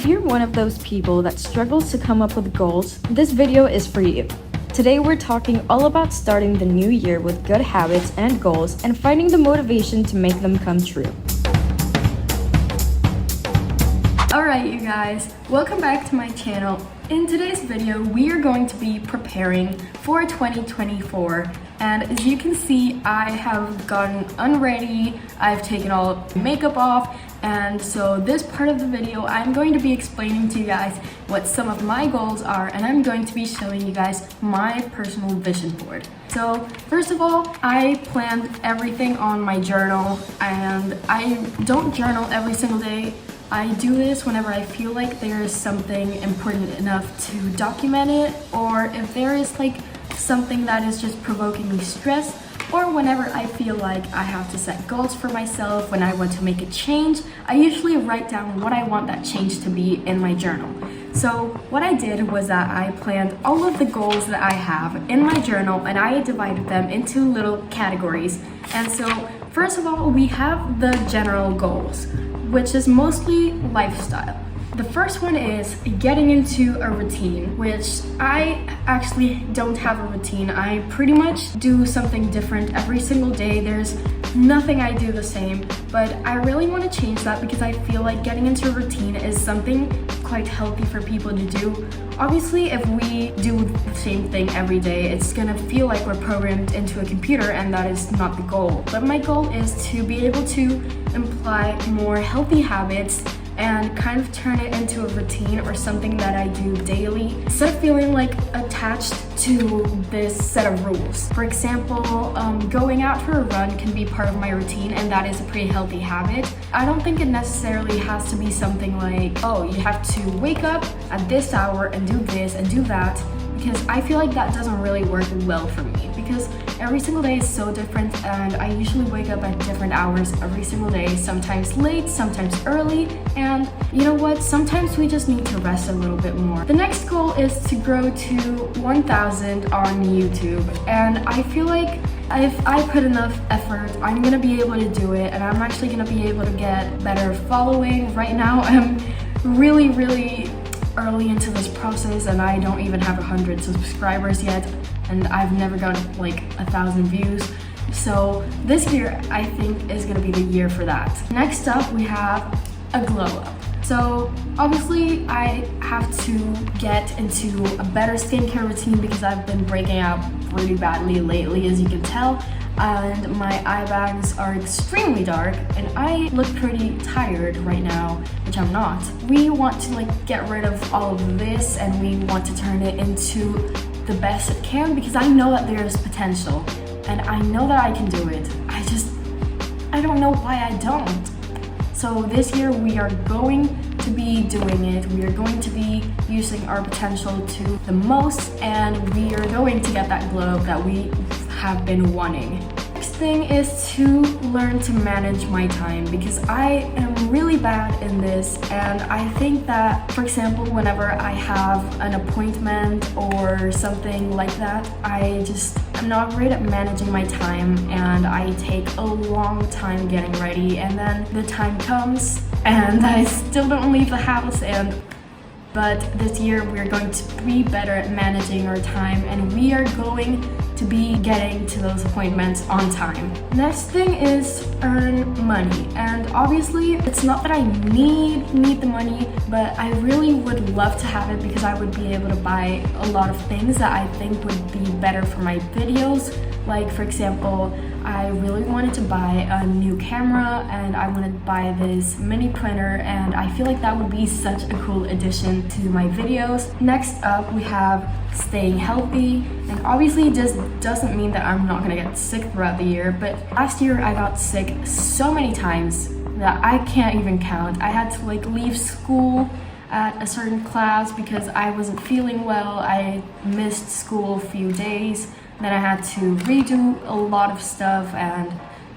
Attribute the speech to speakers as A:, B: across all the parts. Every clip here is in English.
A: If you're one of those people that struggles to come up with goals, this video is for you. Today we're talking all about starting the new year with good habits and goals and finding the motivation to make them come true. Alright you guys, welcome back to my channel. In today's video, we are going to be preparing for 2024, and as you can see, I have gotten unready, I've taken all makeup off, and so this part of the video, I'm going to be explaining to you guys what some of my goals are, and I'm going to be showing you guys my personal vision board. So first of all, I planned everything on my journal, and I don't journal every single day. I do this whenever I feel like there is something important enough to document it, or if there is like something that is just provoking me stress, or whenever I feel like I have to set goals for myself, when I want to make a change, I usually write down what I want that change to be in my journal. So what I did was that I planned all of the goals that I have in my journal, and I divided them into little categories. And so first of all, we have the general goals, which is mostly lifestyle. The first one is getting into a routine, which I actually don't have a routine. I pretty much do something different every single day. There's nothing I do the same, but I really want to change that because I feel like getting into a routine is something quite healthy for people to do. Obviously, if we do the same thing every day, it's gonna feel like we're programmed into a computer, and that is not the goal. But my goal is to be able to imply more healthy habits and kind of turn it into a routine or something that I do daily instead of feeling like attached to this set of rules. For example, going out for a run can be part of my routine, and that is a pretty healthy habit. I don't think it necessarily has to be something like, oh, you have to wake up at this hour and do this and do that, because I feel like that doesn't really work well for me, because every single day is so different, and I usually wake up at different hours every single day, sometimes late, sometimes early, and you know what, sometimes we just need to rest a little bit more. The next goal is to grow to 1,000 on YouTube, and I feel like if I put enough effort, I'm gonna be able to do it, and I'm actually gonna be able to get better following. Right now, I'm really early into this process, and I don't even have 100 subscribers yet, and I've never gotten like 1,000 views. So this year I think is gonna be the year for that. Next up, we have a glow up. So obviously I have to get into a better skincare routine because I've been breaking out really badly lately, as you can tell, and my eye bags are extremely dark, and I look pretty tired right now, which I'm not. We want to like get rid of all of this, and we want to turn it into the best it can, because I know that there's potential, and I know that I can do it. I don't know why I don't. So this year we are going to be doing it. We are going to be using our potential to the most, and we are going to get that glow that we have been wanting. Next thing is to learn to manage my time, because I am really bad in this, and I think that, for example, whenever I have an appointment or something like that, I'm not great at managing my time, and I take a long time getting ready, and then the time comes and I still don't leave the house. But this year we're going to be better at managing our time, and we are going to be getting to those appointments on time. Next thing is earn money, and obviously it's not that I need the money, but I really would love to have it because I would be able to buy a lot of things that I think would be better for my videos. Like, for example, I really wanted to buy a new camera, and I wanted to buy this mini printer, and I feel like that would be such a cool addition to my videos. Next up, we have staying healthy, and obviously this doesn't mean that I'm not gonna get sick throughout the year, but last year I got sick so many times that I can't even count. I had to like leave school at a certain class because I wasn't feeling well. I missed school a few days. Then I had to redo a lot of stuff and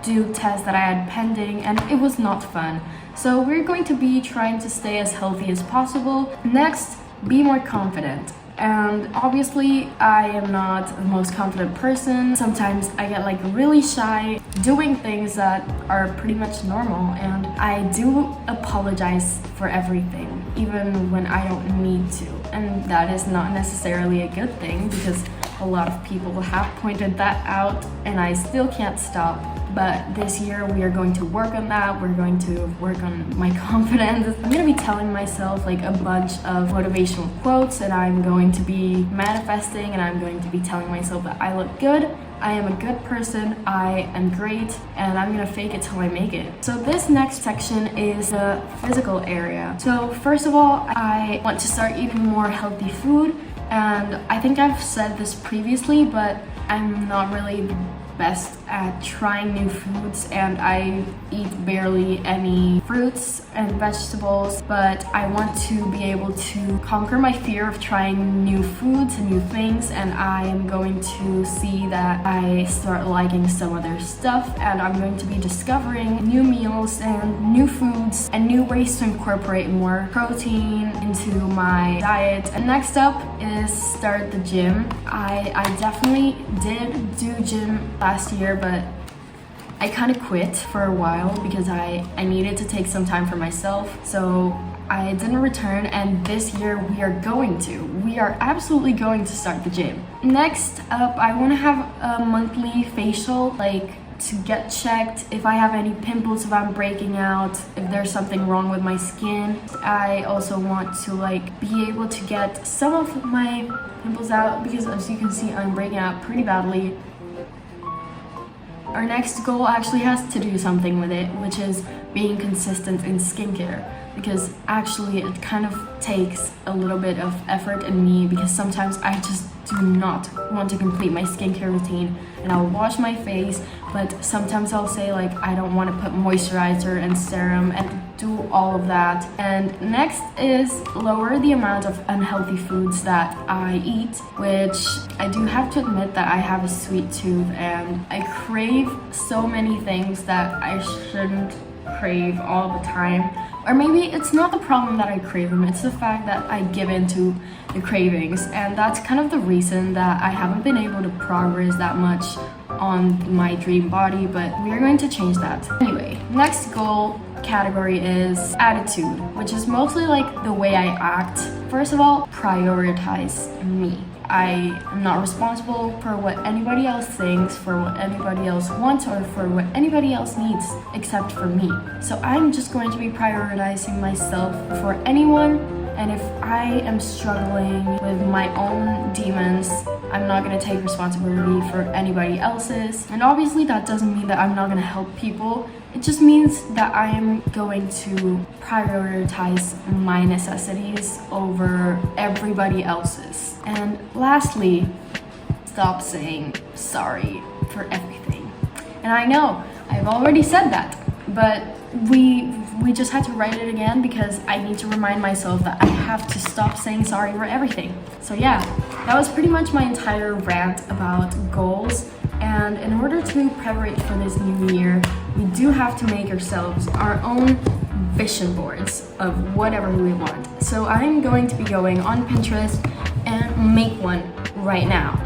A: do tests that I had pending, and it was not fun. So we're going to be trying to stay as healthy as possible. Next, be more confident. And obviously I am not the most confident person. Sometimes I get like really shy doing things that are pretty much normal, and I do apologize for everything. even when I don't need to. And that is not necessarily a good thing because a lot of people have pointed that out and I still can't stop. But this year we are going to work on that. We're going to work on my confidence. I'm gonna be telling myself like a bunch of motivational quotes, and I'm going to be manifesting, and I'm going to be telling myself that I look good, I am a good person, I am great, and I'm gonna fake it till I make it. So this next section is the physical area. So first of all, I want to start eating more healthy food, and I think I've said this previously, but I'm not really best at trying new foods, and I eat barely any fruits and vegetables, but I want to be able to conquer my fear of trying new foods and new things, and I am going to see that I start liking some other stuff, and I'm going to be discovering new meals and new foods and new ways to incorporate more protein into my diet. And next up is start the gym. I definitely did do gym last year, but I kind of quit for a while because I needed to take some time for myself, so I didn't return, and this year we are absolutely going to start the gym. Next up, I want to have a monthly facial, like to get checked if I have any pimples, if I'm breaking out, if there's something wrong with my skin. I also want to like be able to get some of my pimples out because as you can see, I'm breaking out pretty badly. Our next goal actually has to do something with it, which is being consistent in skincare, because actually it kind of takes a little bit of effort in me because sometimes I just do not want to complete my skincare routine, and I'll wash my face, but sometimes I'll say like I don't want to put moisturizer and serum and do all of that. And next is lower the amount of unhealthy foods that I eat, which I do have to admit that I have a sweet tooth and I crave so many things that I shouldn't crave all the time. Or maybe it's not the problem that I crave them, it's the fact that I give in to the cravings, and that's kind of the reason that I haven't been able to progress that much on my dream body, but we're going to change that. Anyway, next goal category is attitude, which is mostly like the way I act. First of all, prioritize me. I am not responsible for what anybody else thinks, for what anybody else wants, or for what anybody else needs except for me. So I'm just going to be prioritizing myself before anyone, and if I am struggling with my own demons, I'm not going to take responsibility for anybody else's. And obviously that doesn't mean that I'm not going to help people. It just means that I am going to prioritize my necessities over everybody else's. And lastly, stop saying sorry for everything. And I know I've already said that, but we just had to write it again because I need to remind myself that I have to stop saying sorry for everything. So yeah, that was pretty much my entire rant about goals. And in order to prepare for this new year, we do have to make ourselves our own vision boards of whatever we want. So I'm going to be going on Pinterest and make one right now.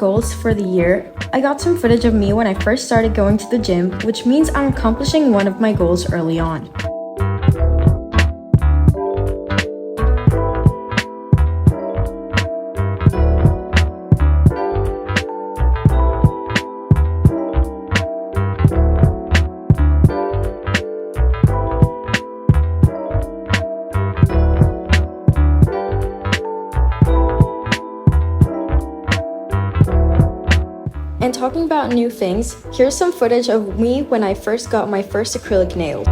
A: goals for the year, I got some footage of me when I first started going to the gym, which means I'm accomplishing one of my goals early on. And talking about new things, here's some footage of me when I first got my first acrylic nails.